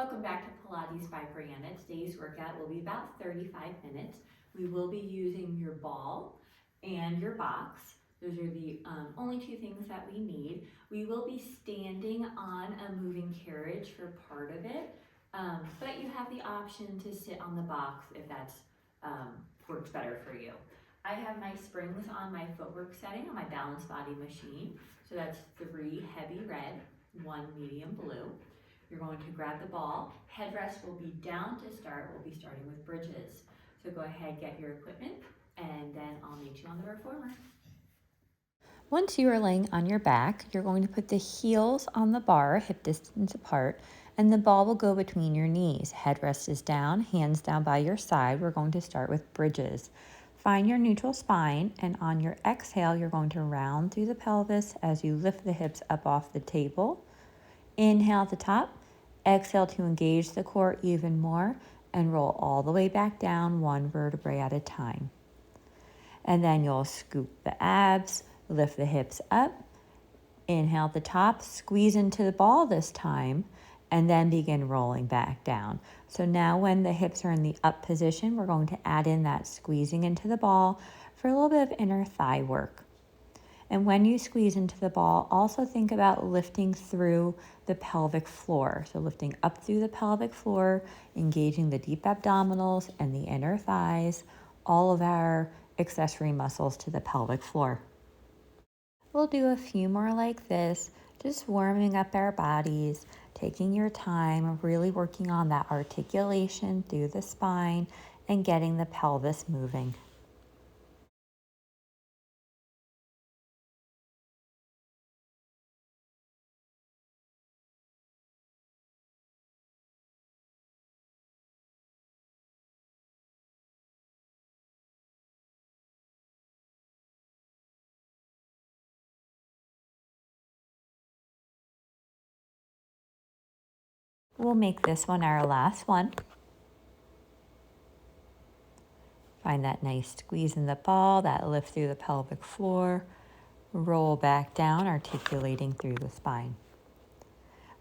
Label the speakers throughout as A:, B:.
A: Welcome back to Pilates by Brianna. Today's workout will be about 35 minutes. We will be using your ball and your box. Those are the only two things that we need. We will be standing on a moving carriage for part of it, but you have the option to sit on the box if that works better for you. I have my springs on my footwork setting on my balance body machine. So that's 3 heavy red, 1 medium blue. You're going to grab the ball. Headrest will be down to start. We'll be starting with bridges. So go ahead, get your equipment, and then I'll meet you on the reformer.
B: Once you are laying on your back, you're going to put the heels on the bar, hip distance apart, and the ball will go between your knees. Headrest is down, hands down by your side. We're going to start with bridges. Find your neutral spine, and on your exhale, you're going to round through the pelvis as you lift the hips up off the table. Inhale at the top, exhale to engage the core even more, and roll all the way back down, one vertebrae at a time. And then you'll scoop the abs, lift the hips up, inhale at the top, squeeze into the ball this time, and then begin rolling back down. So now when the hips are in the up position, we're going to add in that squeezing into the ball for a little bit of inner thigh work. And when you squeeze into the ball, also think about lifting through the pelvic floor. So lifting up through the pelvic floor, engaging the deep abdominals and the inner thighs, all of our accessory muscles to the pelvic floor. We'll do a few more like this, just warming up our bodies, taking your time, really working on that articulation through the spine and getting the pelvis moving. We'll make this one our last one. Find that nice squeeze in the ball, that lift through the pelvic floor. Roll back down, articulating through the spine.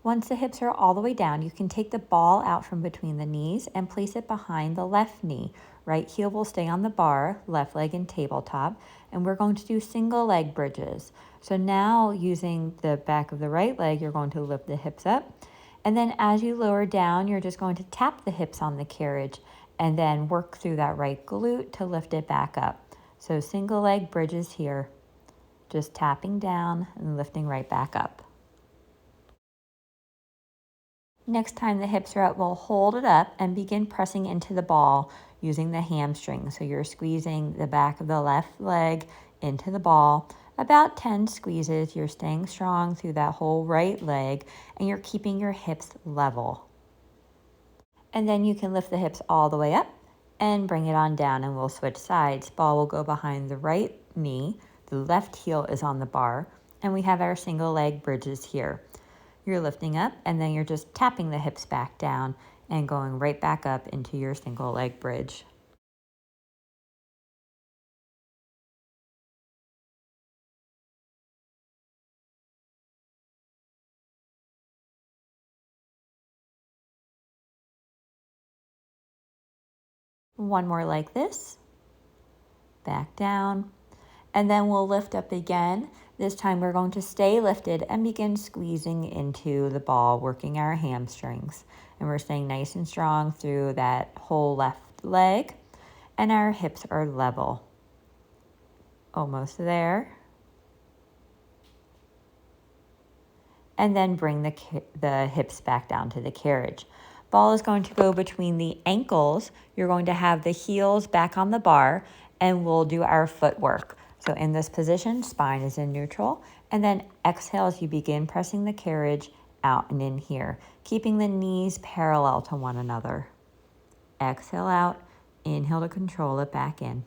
B: Once the hips are all the way down, you can take the ball out from between the knees and place it behind the left knee. Right heel will stay on the bar, left leg in tabletop, and we're going to do single leg bridges. So now using the back of the right leg, you're going to lift the hips up. And then as you lower down, you're just going to tap the hips on the carriage and then work through that right glute to lift it back up. So single leg bridges here, just tapping down and lifting right back up. Next time the hips are up, we'll hold it up and begin pressing into the ball using the hamstring. So you're squeezing the back of the left leg into the ball. About 10 squeezes. You're staying strong through that whole right leg and you're keeping your hips level. And then you can lift the hips all the way up and bring it on down and we'll switch sides. Ball will go behind the right knee. The left heel is on the bar and we have our single leg bridges here. You're lifting up and then you're just tapping the hips back down and going right back up into your single leg bridge. One more like this, back down, and then we'll lift up again. This time we're going to stay lifted and begin squeezing into the ball, working our hamstrings. And we're staying nice and strong through that whole left leg, and our hips are level. Almost there. And then bring the hips back down to the carriage. Ball is going to go between the ankles. You're going to have the heels back on the bar, and we'll do our footwork. So in this position, spine is in neutral, and then exhale as you begin pressing the carriage out and in here, keeping the knees parallel to one another. Exhale out, inhale to control it back in.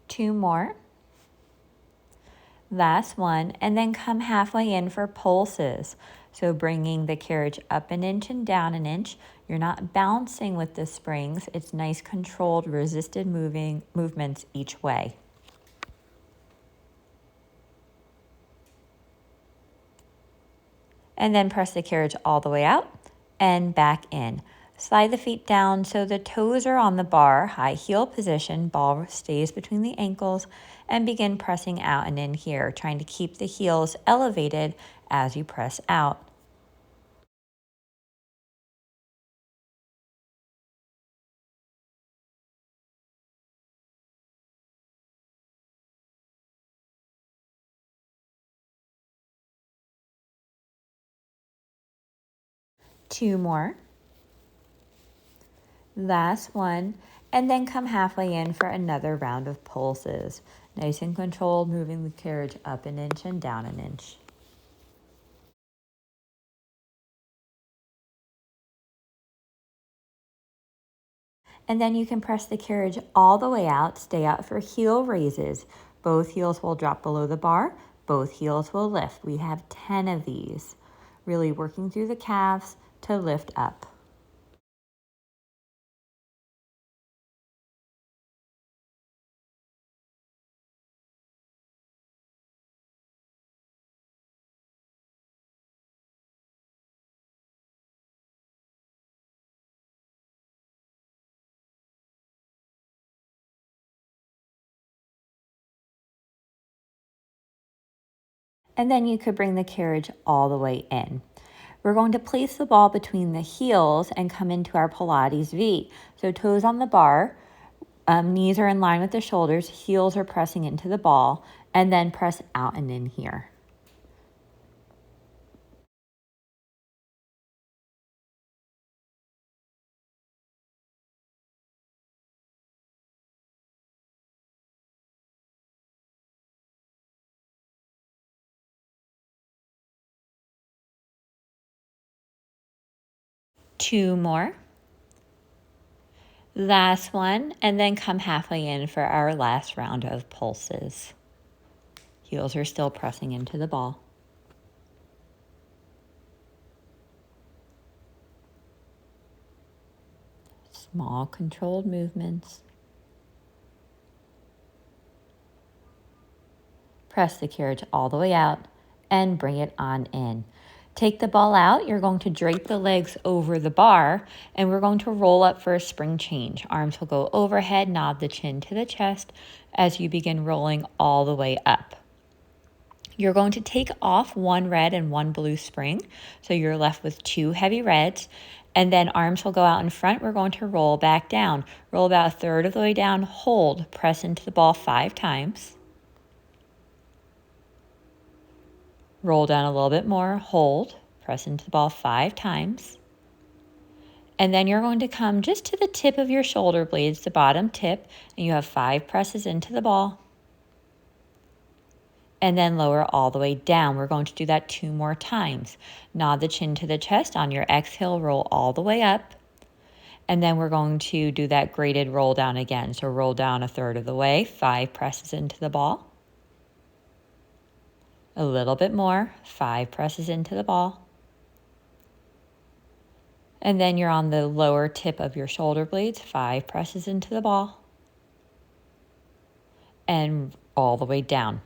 B: Two more. Last one, and then come halfway in for pulses. So bringing the carriage up an inch and down an inch. You're not bouncing with the springs. It's nice, controlled, resisted movements each way. And then press the carriage all the way out and back in. Slide the feet down so the toes are on the bar, high heel position, ball stays between the ankles, and begin pressing out and in here, trying to keep the heels elevated as you press out. Two more. Last one. And then come halfway in for another round of pulses. Nice and controlled, moving the carriage up an inch and down an inch. And then you can press the carriage all the way out. Stay out for heel raises. Both heels will drop below the bar. Both heels will lift. We have 10 of these. Really working through the calves to lift up. And then you could bring the carriage all the way in. We're going to place the ball between the heels and come into our Pilates V. So toes on the bar, knees are in line with the shoulders, heels are pressing into the ball, and then press out and in here. Two more. Last one, and then come halfway in for our last round of pulses. Heels are still pressing into the ball. Small controlled movements. Press the carriage all the way out and bring it on in. Take the ball out. You're going to drape the legs over the bar, and we're going to roll up for a spring change. Arms will go overhead, nod the chin to the chest as you begin rolling all the way up. You're going to take off one red and one blue spring, so you're left with two heavy reds, and then arms will go out in front. We're going to roll back down. Roll about a third of the way down, hold, press into the ball 5 times. Roll down a little bit more, hold, press into the ball 5 times. And then you're going to come just to the tip of your shoulder blades, the bottom tip, and you have 5 presses into the ball. And then lower all the way down. We're going to do that 2 more times. Nod the chin to the chest. On your exhale, roll all the way up. And then we're going to do that graded roll down again. So roll down a third of the way, 5 presses into the ball. A little bit more, 5 presses into the ball. And then you're on the lower tip of your shoulder blades, 5 presses into the ball. And all the way down.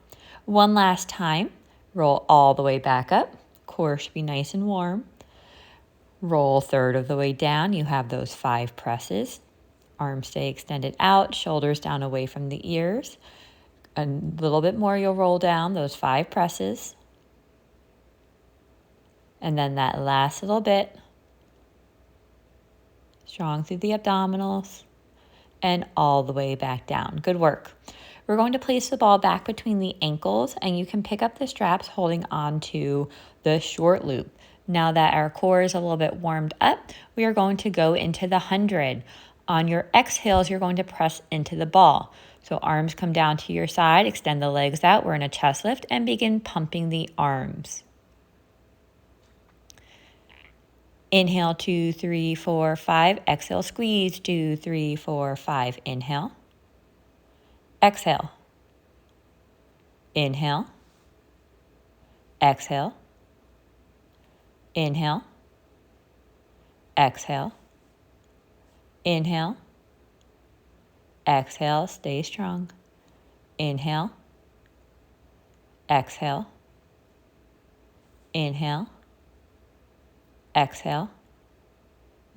B: One last time, roll all the way back up. Core should be nice and warm. Roll a third of the way down. You have those 5 presses. Arms stay extended out, shoulders down away from the ears. A little bit more, you'll roll down those 5 presses. And then that last little bit, strong through the abdominals and all the way back down. Good work. We're going to place the ball back between the ankles, and you can pick up the straps holding on to the short loop. Now that our core is a little bit warmed up, we are going to go into the 100. On your exhales, you're going to press into the ball. So arms come down to your side, extend the legs out. We're in a chest lift and begin pumping the arms. Inhale, 2, 3, 4, 5. Exhale, squeeze, 2, 3, 4, 5. Inhale. Exhale. Inhale. Exhale. Inhale, exhale, inhale, exhale, stay strong. Inhale, exhale, inhale, exhale.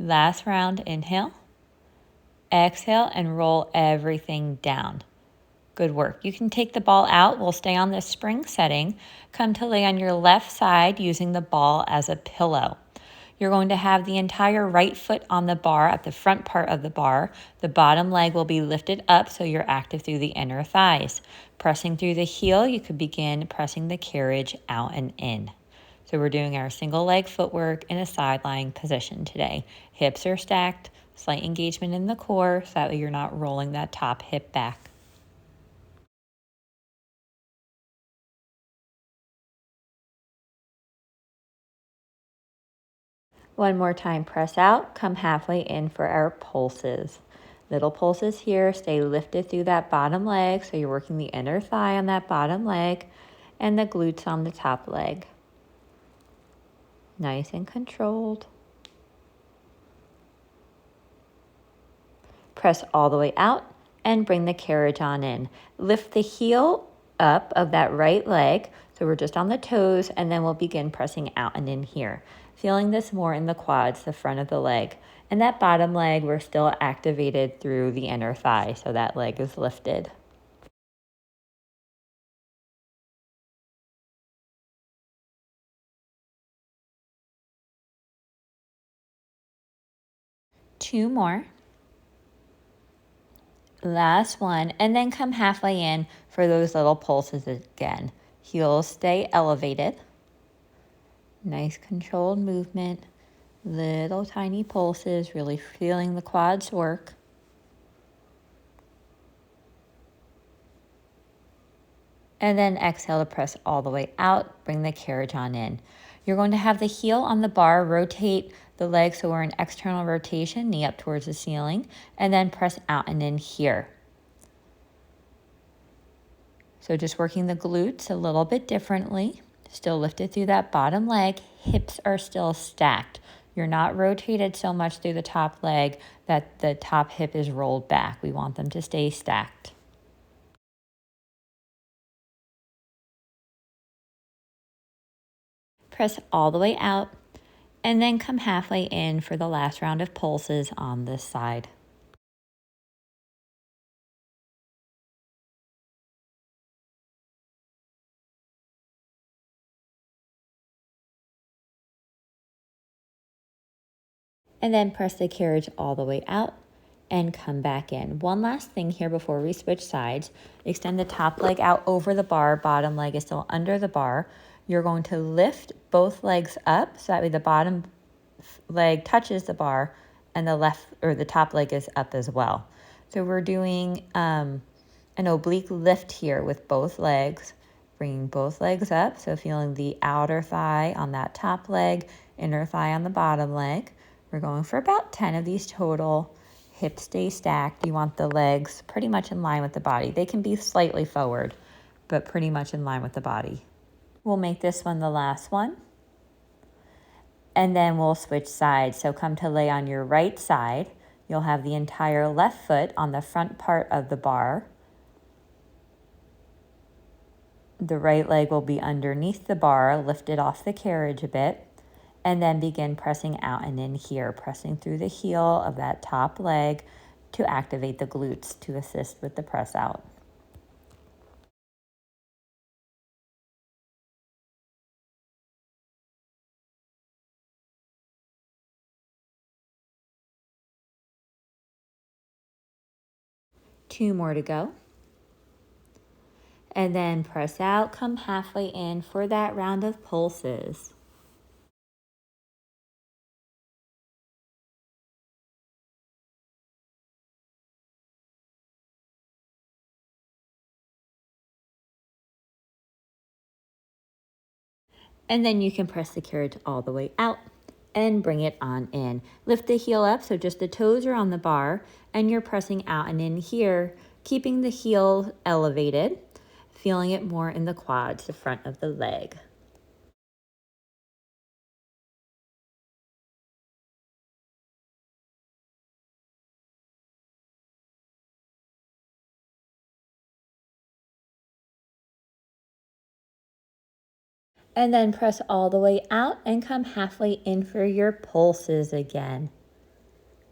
B: Last round, inhale, exhale, and roll everything down. Good work. You can take the ball out. We'll stay on this spring setting. Come to lay on your left side using the ball as a pillow. You're going to have the entire right foot on the bar at the front part of the bar. The bottom leg will be lifted up so you're active through the inner thighs. Pressing through the heel, you could begin pressing the carriage out and in. So we're doing our single leg footwork in a side lying position today. Hips are stacked, slight engagement in the core so that way you're not rolling that top hip back. One more time, press out, come halfway in for our pulses. Little pulses here, stay lifted through that bottom leg, so you're working the inner thigh on that bottom leg and the glutes on the top leg. Nice and controlled. Press all the way out and bring the carriage on in. Lift the heel up of that right leg, so we're just on the toes, and then we'll begin pressing out and in here. Feeling this more in the quads, the front of the leg. And that bottom leg, we're still activated through the inner thigh, so that leg is lifted. Two more. Last one, and then come halfway in for those little pulses again. Heels stay elevated. Nice controlled movement. Little tiny pulses, really feeling the quads work. And then exhale to press all the way out, bring the carriage on in. You're going to have the heel on the bar, rotate the leg so we're in external rotation, knee up towards the ceiling, and then press out and in here. So just working the glutes a little bit differently. Still lifted through that bottom leg. Hips are still stacked. You're not rotated so much through the top leg that the top hip is rolled back. We want them to stay stacked. Press all the way out and then come halfway in for the last round of pulses on this side. And then press the carriage all the way out and come back in. One last thing here before we switch sides. Extend the top leg out over the bar, bottom leg is still under the bar. You're going to lift both legs up so that way the bottom leg touches the bar and the top leg is up as well. So we're doing an oblique lift here with both legs, bringing both legs up. So feeling the outer thigh on that top leg, inner thigh on the bottom leg. We're going for about 10 of these total. Hips stay stacked. You want the legs pretty much in line with the body. They can be slightly forward, but pretty much in line with the body. We'll make this one the last one. And then we'll switch sides. So come to lay on your right side. You'll have the entire left foot on the front part of the bar. The right leg will be underneath the bar, lifted off the carriage a bit. And then begin pressing out and in here, pressing through the heel of that top leg to activate the glutes to assist with the press out. Two more to go. And then press out, come halfway in for that round of pulses. And then you can press the carriage all the way out and bring it on in. Lift the heel up so just the toes are on the bar and you're pressing out and in here, keeping the heel elevated, feeling it more in the quads, the front of the leg. And then press all the way out and come halfway in for your pulses again.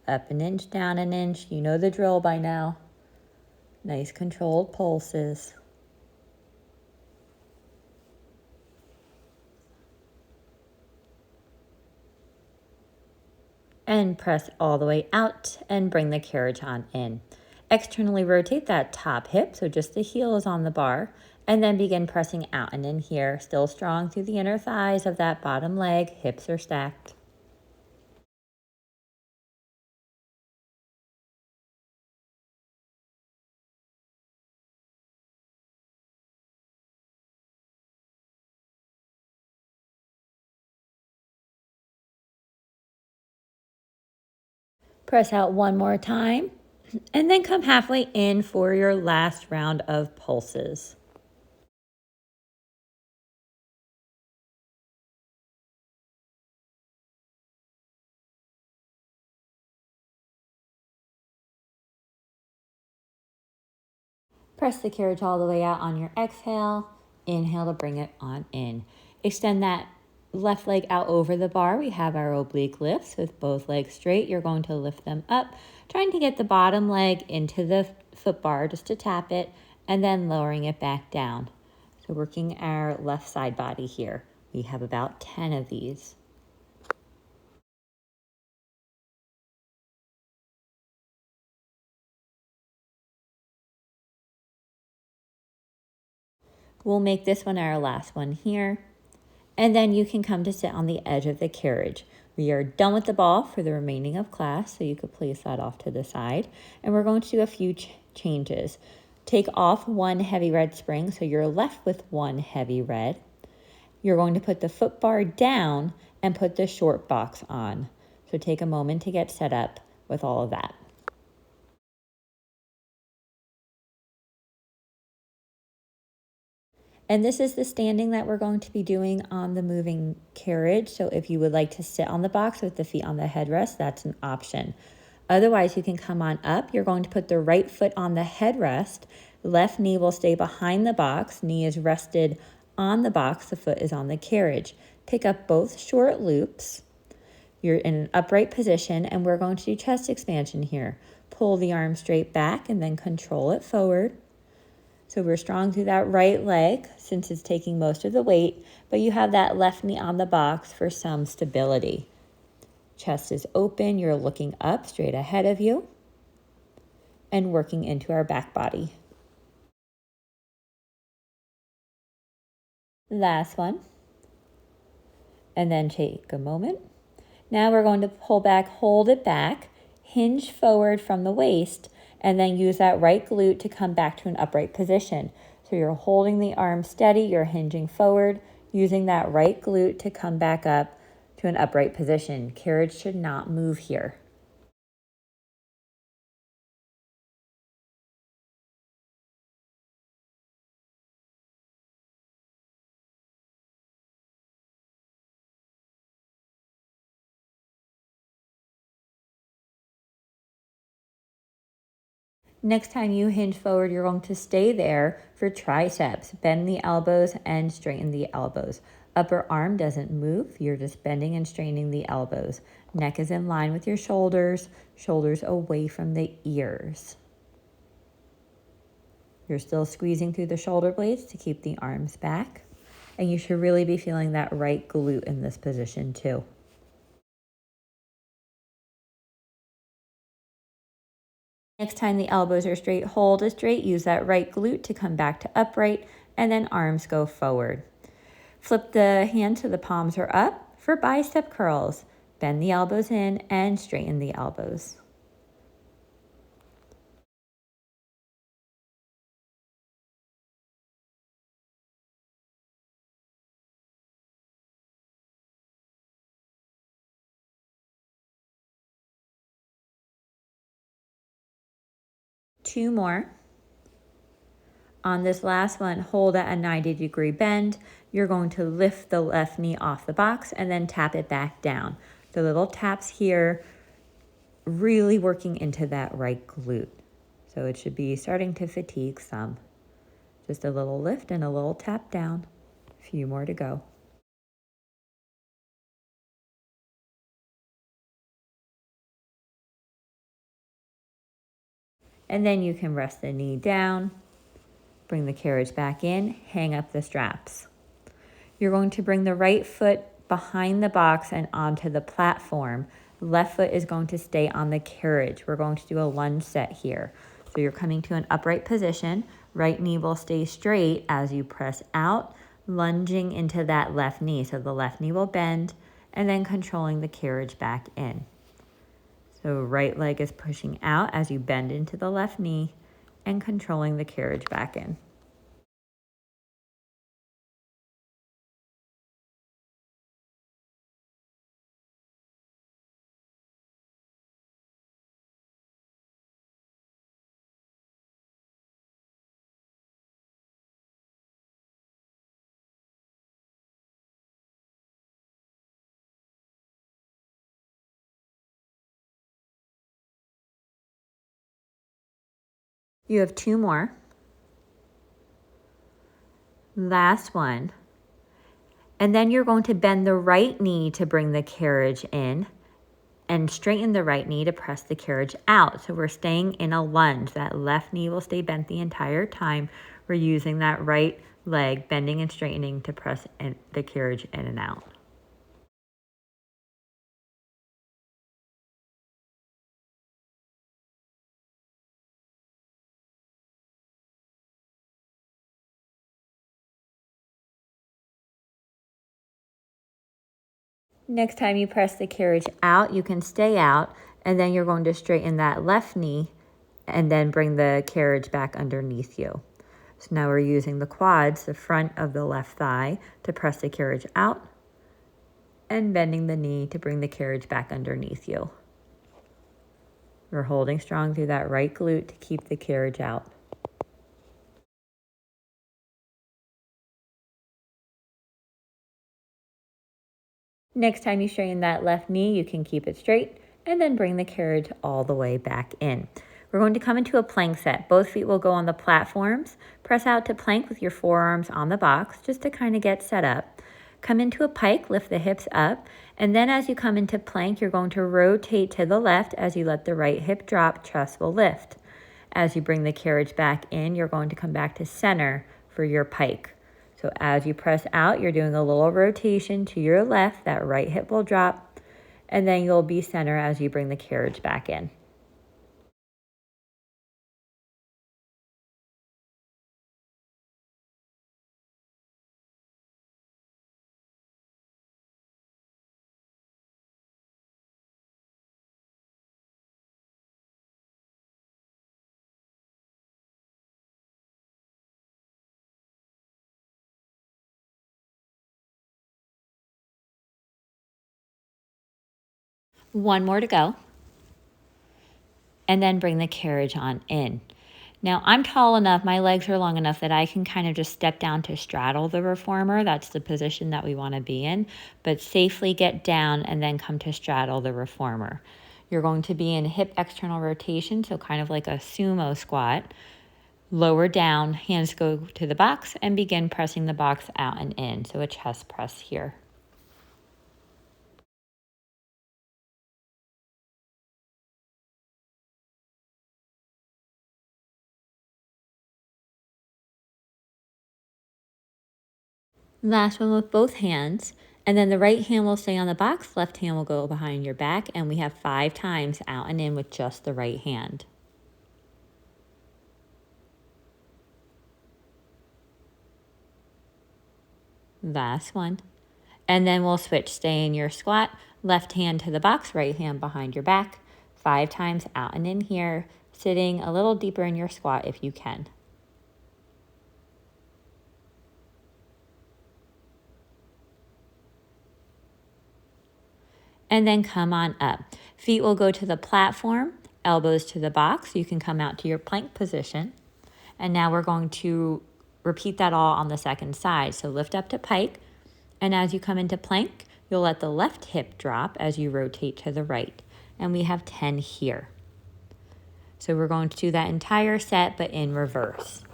B: Up an inch, down an inch. You know the drill by now. Nice controlled pulses. And press all the way out and bring the carriage on in. Externally rotate that top hip, so just the heel is on the bar, and then begin pressing out and in here, still strong through the inner thighs of that bottom leg, hips are stacked. Press out one more time, and then come halfway in for your last round of pulses. Press the carriage all the way out on your exhale. Inhale to bring it on in. Extend that left leg out over the bar. We have our oblique lifts with both legs straight. You're going to lift them up, trying to get the bottom leg into the foot bar just to tap it, and then lowering it back down. So working our left side body here. We have about 10 of these. We'll make this one our last one here. And then you can come to sit on the edge of the carriage. We are done with the ball for the remaining of class, so you could place that off to the side. And we're going to do a few changes. Take off one heavy red spring, so you're left with one heavy red. You're going to put the foot bar down and put the short box on. So take a moment to get set up with all of that. And this is the standing that we're going to be doing on the moving carriage. So if you would like to sit on the box with the feet on the headrest, that's an option. Otherwise, you can come on up. You're going to put the right foot on the headrest. Left knee will stay behind the box. Knee is rested on the box. The foot is on the carriage. Pick up both short loops. You're in an upright position, and we're going to do chest expansion here. Pull the arm straight back and then control it forward. So we're strong through that right leg since it's taking most of the weight, but you have that left knee on the box for some stability. Chest is open, you're looking up straight ahead of you and working into our back body. Last one. And then take a moment. Now we're going to pull back, hold it back, hinge forward from the waist, and then use that right glute to come back to an upright position. So you're holding the arm steady, you're hinging forward, using that right glute to come back up to an upright position. Carriage should not move here. Next time you hinge forward, you're going to stay there for triceps. Bend the elbows and straighten the elbows. Upper arm doesn't move. You're just bending and straightening the elbows. Neck is in line with your shoulders. Shoulders away from the ears. You're still squeezing through the shoulder blades to keep the arms back. And you should really be feeling that right glute in this position too. Next time the elbows are straight, hold it straight. Use that right glute to come back to upright, and then arms go forward. Flip the hand so the palms are up for bicep curls. Bend the elbows in and straighten the elbows. Two more. On this last one, hold at a 90-degree bend. You're going to lift the left knee off the box and then tap it back down. The little taps here, really working into that right glute. So it should be starting to fatigue some. Just a little lift and a little tap down. A few more to go. And then you can rest the knee down, bring the carriage back in, hang up the straps. You're going to bring the right foot behind the box and onto the platform. Left foot is going to stay on the carriage. We're going to do a lunge set here. So you're coming to an upright position. Right knee will stay straight as you press out, lunging into that left knee. So the left knee will bend and then controlling the carriage back in. So right leg is pushing out as you bend into the left knee and controlling the carriage back in. You have 2 more. Last one. And then you're going to bend the right knee to bring the carriage in and straighten the right knee to press the carriage out. So we're staying in a lunge. That left knee will stay bent the entire time. We're using that right leg, bending and straightening to press the carriage in and out. Next time you press the carriage out, you can stay out, and then you're going to straighten that left knee and then bring the carriage back underneath you. So now we're using the quads, the front of the left thigh, to press the carriage out and bending the knee to bring the carriage back underneath you. We're holding strong through that right glute to keep the carriage out. Next time you straighten that left knee, you can keep it straight and then bring the carriage all the way back in. We're going to come into a plank set. Both feet will go on the platforms. Press out to plank with your forearms on the box just to kind of get set up. Come into a pike, lift the hips up, and then as you come into plank, you're going to rotate to the left as you let the right hip drop, chest will lift. As you bring the carriage back in, you're going to come back to center for your pike. So as you press out, you're doing a little rotation to your left, that right hip will drop, and then you'll be center as you bring the carriage back in. One more to go, and then bring the carriage on in. Now I'm tall enough, my legs are long enough that I can kind of just step down to straddle the reformer. That's the position that we want to be in, but safely get down and then come to straddle the reformer. You're going to be in hip external rotation, so kind of like a sumo squat. Lower down, hands go to the box and begin pressing the box out and in. So a chest press here. Last one with both hands. And then the right hand will stay on the box, left hand will go behind your back, and we have 5 times out and in with just the right hand. Last one. And then we'll switch, stay in your squat, left hand to the box, right hand behind your back, 5 times out and in here, sitting a little deeper in your squat if you can. And then come on up. Feet will go to the platform, elbows to the box. You can come out to your plank position. And now we're going to repeat that all on the second side. So lift up to pike, and as you come into plank, you'll let the left hip drop as you rotate to the right. And we have 10 here. So we're going to do that entire set, but in reverse.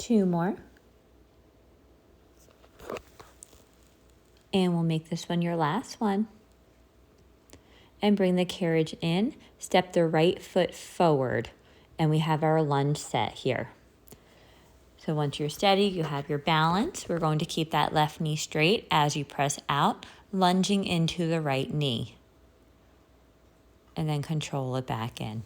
B: 2 more. And we'll make this one your last one. And bring the carriage in, step the right foot forward, and we have our lunge set here. So once you're steady, you have your balance. We're going to keep that left knee straight as you press out, lunging into the right knee. And then control it back in.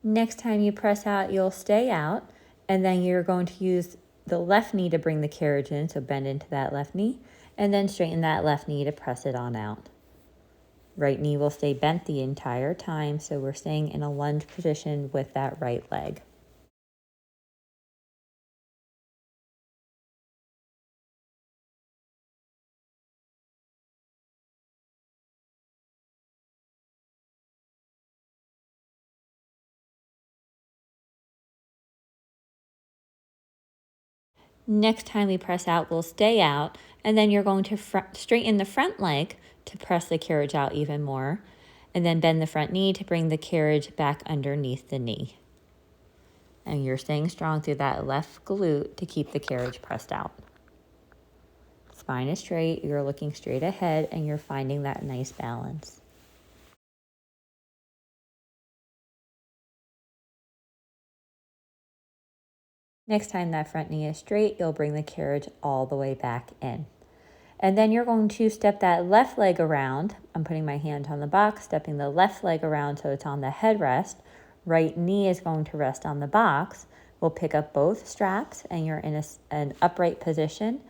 B: Next time you press out, you'll stay out, and then you're going to use the left knee to bring the carriage in, so bend into that left knee, and then straighten that left knee to press it on out. Right knee will stay bent the entire time, so we're staying in a lunge position with that right leg. Next time we press out, we'll stay out, and then you're going to straighten the front leg to press the carriage out even more, and then bend the front knee to bring the carriage back underneath the knee. And you're staying strong through that left glute to keep the carriage pressed out. Spine is straight, you're looking straight ahead, and you're finding that nice balance. Next time that front knee is straight, you'll bring the carriage all the way back in. And then you're going to step that left leg around. I'm putting my hand on the box, stepping the left leg around so it's on the headrest. Right knee is going to rest on the box. We'll pick up both straps and you're in an upright position,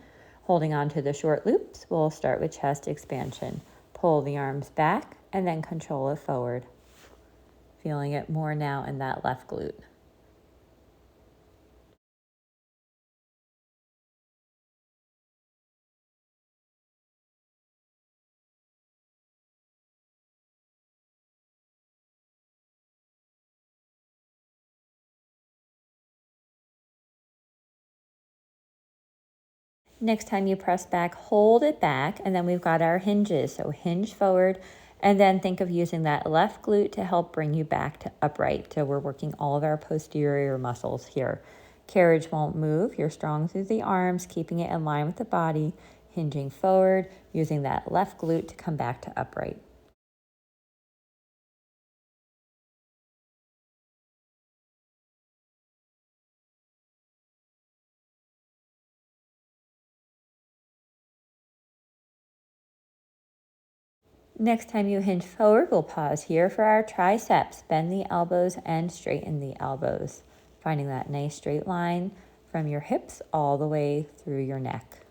B: holding on to the short loops. We'll start with chest expansion. Pull the arms back and then control it forward. Feeling it more now in that left glute. Next time you press back, hold it back, and then we've got our hinges. So hinge forward, and then think of using that left glute to help bring you back to upright. So we're working all of our posterior muscles here. Carriage won't move. You're strong through the arms, keeping it in line with the body, hinging forward, using that left glute to come back to upright. Next time you hinge forward, we'll pause here for our triceps. Bend the elbows and straighten the elbows. Finding that nice straight line from your hips all the way through your neck.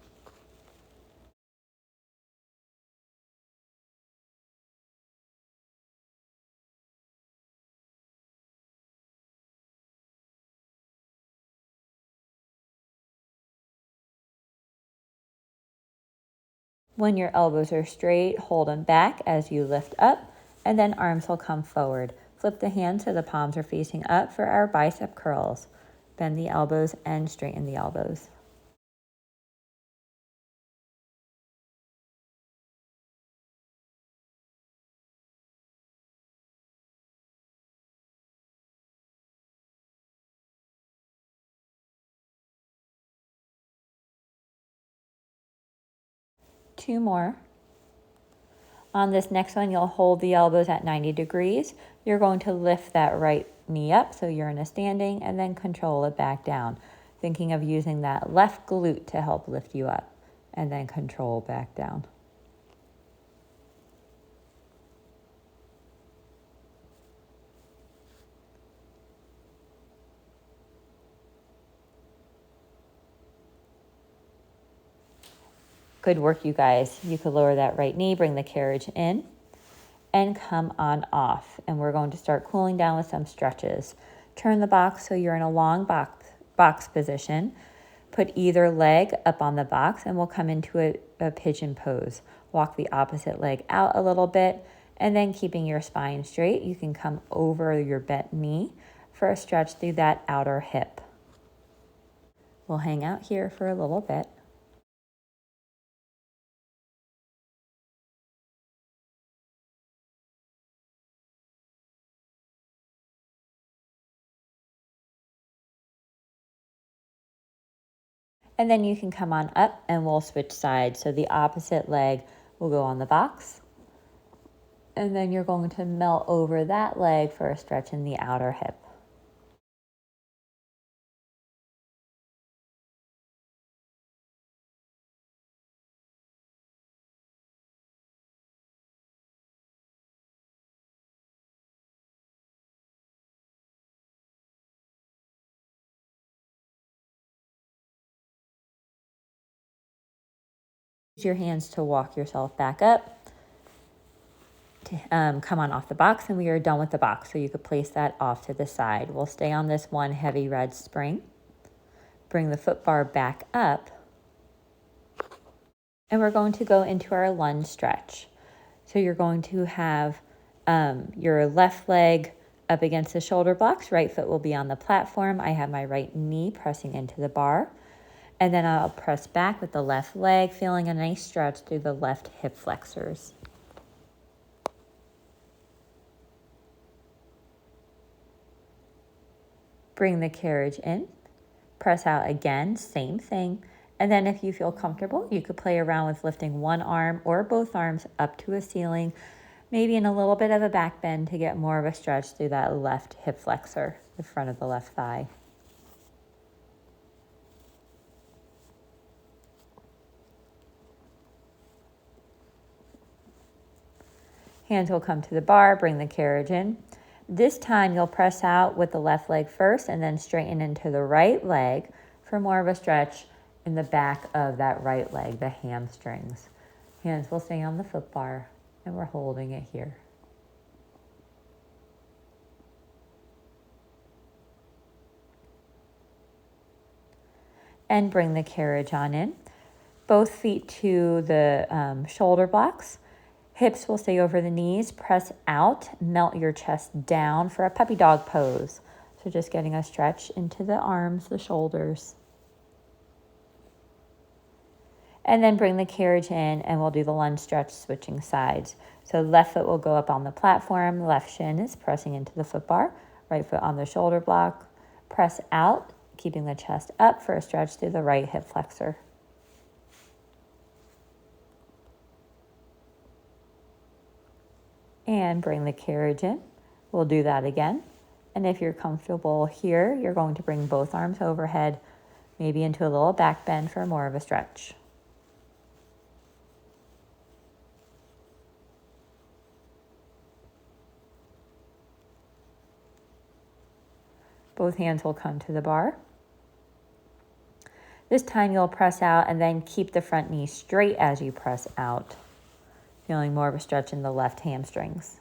B: When your elbows are straight, hold them back as you lift up, and then arms will come forward. Flip the hands so the palms are facing up for our bicep curls. Bend the elbows and straighten the elbows. Two more. On this next one, you'll hold the elbows at 90 degrees. You're going to lift that right knee up so you're in a standing and then control it back down. Thinking of using that left glute to help lift you up and then control back down. Good work, you guys. You could lower that right knee, bring the carriage in, and come on off. And we're going to start cooling down with some stretches. Turn the box so you're in a long box position. Put either leg up on the box and we'll come into a pigeon pose. Walk the opposite leg out a little bit, and then keeping your spine straight, you can come over your bent knee for a stretch through that outer hip. We'll hang out here for a little bit. And then you can come on up and we'll switch sides. So the opposite leg will go on the box. And then you're going to melt over that leg for a stretch in the outer hip. Use your hands to walk yourself back up. Come on off the box, and we are done with the box. So you could place that off to the side. We'll stay on this one heavy red spring. Bring the foot bar back up. And we're going to go into our lunge stretch. So you're going to have your left leg up against the shoulder blocks. Right foot will be on the platform. I have my right knee pressing into the bar. And then I'll press back with the left leg, feeling a nice stretch through the left hip flexors. Bring the carriage in, press out again, same thing. And then if you feel comfortable, you could play around with lifting one arm or both arms up to a ceiling, maybe in a little bit of a back bend to get more of a stretch through that left hip flexor, the front of the left thigh. Hands will come to the bar, bring the carriage in. This time you'll press out with the left leg first and then straighten into the right leg for more of a stretch in the back of that right leg, the hamstrings. Hands will stay on the foot bar and we're holding it here. And bring the carriage on in. Both feet to the shoulder blocks. Hips will stay over the knees, press out, melt your chest down for a puppy dog pose. So just getting a stretch into the arms, the shoulders. And then bring the carriage in and we'll do the lunge stretch, switching sides. So left foot will go up on the platform, left shin is pressing into the foot bar, right foot on the shoulder block. Press out, keeping the chest up for a stretch through the right hip flexor. And bring the carriage in. We'll do that again. And if you're comfortable here, you're going to bring both arms overhead, maybe into a little back bend for more of a stretch. Both hands will come to the bar. This time you'll press out and then keep the front knee straight as you press out. Feeling more of a stretch in the left hamstrings.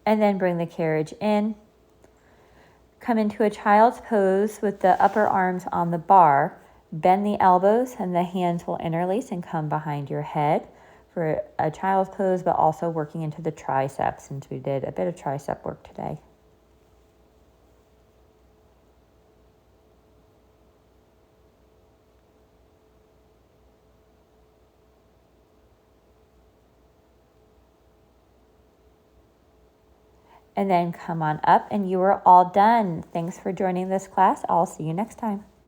B: And then bring the carriage in. Come into a child's pose with the upper arms on the bar. Bend the elbows and the hands will interlace and come behind your head for a child's pose, but also working into the triceps since we did a bit of tricep work today. And then come on up and you are all done. Thanks for joining this class. I'll see you next time.